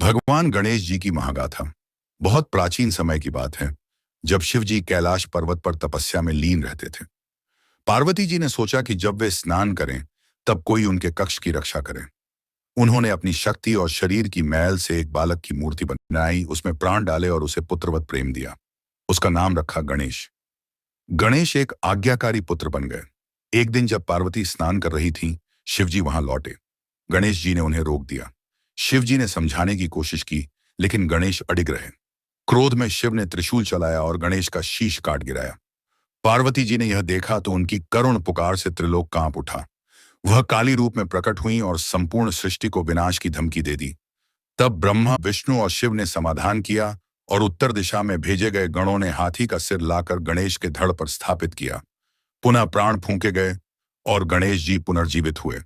भगवान गणेश जी की महागाथा। बहुत प्राचीन समय की बात है, जब शिव जी कैलाश पर्वत पर तपस्या में लीन रहते थे। पार्वती जी ने सोचा कि जब वे स्नान करें, तब कोई उनके कक्ष की रक्षा करे। उन्होंने अपनी शक्ति और शरीर की मैल से एक बालक की मूर्ति बनाई, उसमें प्राण डाले और उसे पुत्रवत प्रेम दिया। उसका नाम रखा गणेश। गणेश एक आज्ञाकारी पुत्र बन गए। एक दिन जब पार्वती स्नान कर रही थीं, शिव जी वहां लौटे। गणेश जी ने उन्हें रोक दिया। शिव जी ने समझाने की कोशिश की, लेकिन गणेश अडिग रहे। क्रोध में शिव ने त्रिशूल चलाया और गणेश का शीश काट गिराया। पार्वती जी ने यह देखा तो उनकी करुण पुकार से त्रिलोक कांप उठा। वह काली रूप में प्रकट हुई और संपूर्ण सृष्टि को विनाश की धमकी दे दी। तब ब्रह्मा, विष्णु और शिव ने समाधान किया और उत्तर दिशा में भेजे गए गणों ने हाथी का सिर लाकर गणेश के धड़ पर स्थापित किया। पुनः प्राण फूंके गए और गणेश जी पुनर्जीवित हुए।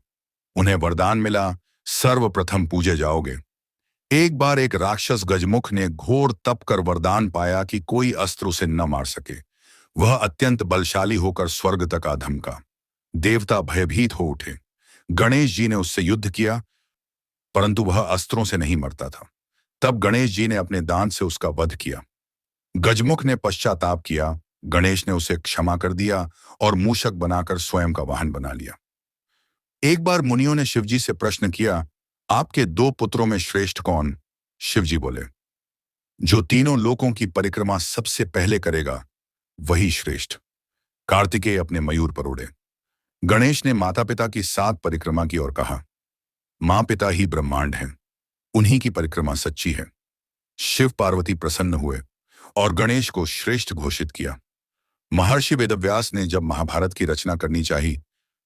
उन्हें वरदान मिला, सर्वप्रथम पूजे जाओगे। एक बार एक राक्षस गजमुख ने घोर तप कर वरदान पाया कि कोई अस्त्र उसे न मार सके। वह अत्यंत बलशाली होकर स्वर्ग तक आ धमका। देवता भयभीत हो उठे। गणेश जी ने उससे युद्ध किया, परंतु वह अस्त्रों से नहीं मरता था। तब गणेश जी ने अपने दांत से उसका वध किया। गजमुख ने पश्चाताप किया। गणेश ने उसे क्षमा कर दिया और मूषक बनाकर स्वयं का वाहन बना लिया। एक बार मुनियों ने शिवजी से प्रश्न किया, आपके दो पुत्रों में श्रेष्ठ कौन? शिवजी बोले, जो तीनों लोकों की परिक्रमा सबसे पहले करेगा, वही श्रेष्ठ। कार्तिकेय अपने मयूर पर उड़े। गणेश ने माता पिता की 7 परिक्रमा की और कहा, मां पिता ही ब्रह्मांड हैं, उन्हीं की परिक्रमा सच्ची है। शिव पार्वती प्रसन्न हुए और गणेश को श्रेष्ठ घोषित किया। महर्षि वेदव्यास ने जब महाभारत की रचना करनी चाही,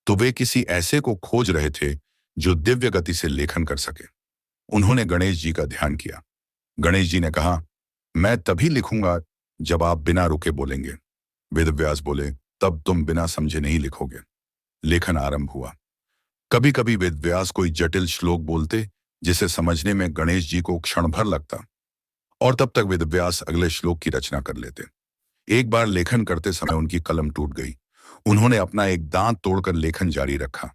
तो वे किसी ऐसे को खोज रहे थे जो दिव्य गति से लेखन कर सके। उन्होंने गणेश जी का ध्यान किया। गणेश जी ने कहा, मैं तभी लिखूंगा जब आप बिना रुके बोलेंगे। वेदव्यास बोले, तब तुम बिना समझे नहीं लिखोगे। लेखन आरंभ हुआ। कभी कभी वेदव्यास कोई जटिल श्लोक बोलते, जिसे समझने में गणेश जी को क्षण भर लगता, और तब तक वेदव्यास अगले श्लोक की रचना कर लेते। एक बार लेखन करते समय उनकी कलम टूट गई। उन्होंने अपना एक दांत तोड़कर लेखन जारी रखा,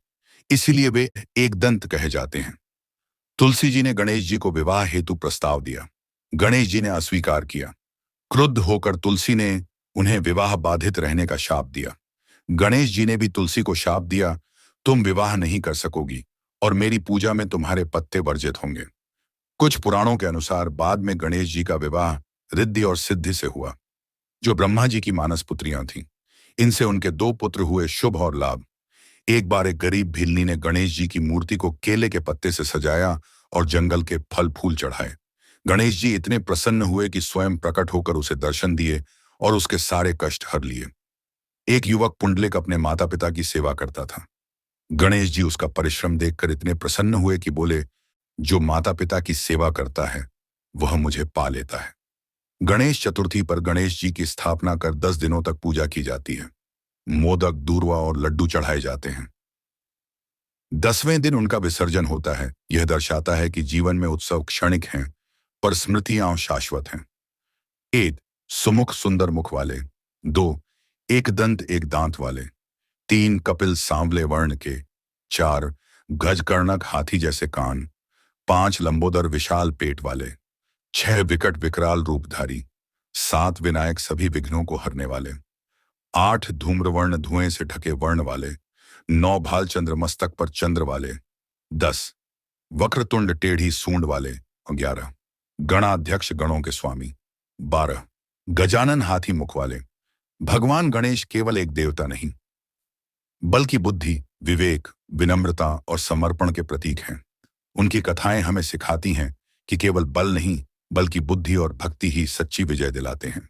इसीलिए वे एक दंत कहे जाते हैं। तुलसी जी ने गणेश जी को विवाह हेतु प्रस्ताव दिया। गणेश जी ने अस्वीकार किया। क्रुद्ध होकर तुलसी ने उन्हें विवाह बाधित रहने का शाप दिया। गणेश जी ने भी तुलसी को शाप दिया, तुम विवाह नहीं कर सकोगी और मेरी पूजा में तुम्हारे पत्ते वर्जित होंगे। कुछ पुराणों के अनुसार बाद में गणेश जी का विवाह रिद्धि और सिद्धि से हुआ, जो ब्रह्मा जी की मानस पुत्रियां थीं। इनसे उनके 2 पुत्र हुए, शुभ और लाभ। एक बार एक गरीब भीलनी ने गणेश जी की मूर्ति को केले के पत्ते से सजाया और जंगल के फल फूल चढ़ाए। गणेश जी इतने प्रसन्न हुए कि स्वयं प्रकट होकर उसे दर्शन दिए और उसके सारे कष्ट हर लिए। एक युवक पुंडलिक अपने माता पिता की सेवा करता था। गणेश जी उसका परिश्रम देखकर इतने प्रसन्न हुए कि बोले, जो माता पिता की सेवा करता है, वह मुझे पा लेता है। गणेश चतुर्थी पर गणेश जी की स्थापना कर 10 दिनों तक पूजा की जाती है। मोदक, दूर्वा और लड्डू चढ़ाए जाते हैं। 10वें दिन उनका विसर्जन होता है। यह दर्शाता है कि जीवन में उत्सव क्षणिक हैं, पर स्मृतियां शाश्वत हैं। 1. सुमुख सुंदर मुख वाले। 2. एक दंत एक दांत वाले। 3. कपिल सांवले वर्ण के। 4. गजकर्णक हाथी जैसे कान। 5. लंबोदर विशाल पेट वाले। 6. विकट विकराल रूपधारी। 7. विनायक सभी विघ्नों को हरने वाले। 8. धूम्रवर्ण धुएं से ढके वर्ण वाले। 9. भाल चंद्र मस्तक पर चंद्र वाले। 10. वक्रतुंड टेढ़ी सूंड वाले। और 11. गणाध्यक्ष गणों के स्वामी। 12. गजानन हाथी मुख वाले। भगवान गणेश केवल एक देवता नहीं, बल्कि बुद्धि, विवेक, विनम्रता और समर्पण के प्रतीक हैं। उनकी कथाएं हमें सिखाती हैं कि केवल बल नहीं, बल्कि बुद्धि और भक्ति ही सच्ची विजय दिलाते हैं।